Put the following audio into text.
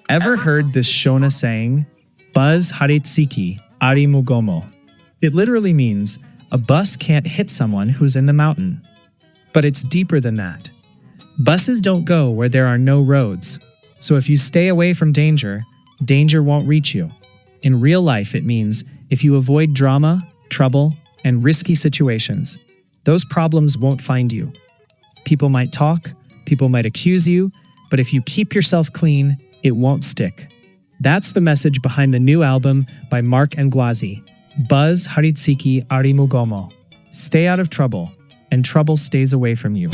Ever heard this Shona saying, Bhazi Haritsiki Ari Mugomo? It literally means, a bus can't hit someone who's in the mountain. But it's deeper than that. Buses don't go where there are no roads. So if you stay away from danger, danger won't reach you. In real life, it means if you avoid drama, trouble, and risky situations, those problems won't find you. People might talk, people might accuse you, but if you keep yourself clean, it won't stick. That's the message behind the new album by Mark Ngwazi, Bhazi Haritsiki Ari Mugomo. Stay out of trouble, and trouble stays away from you.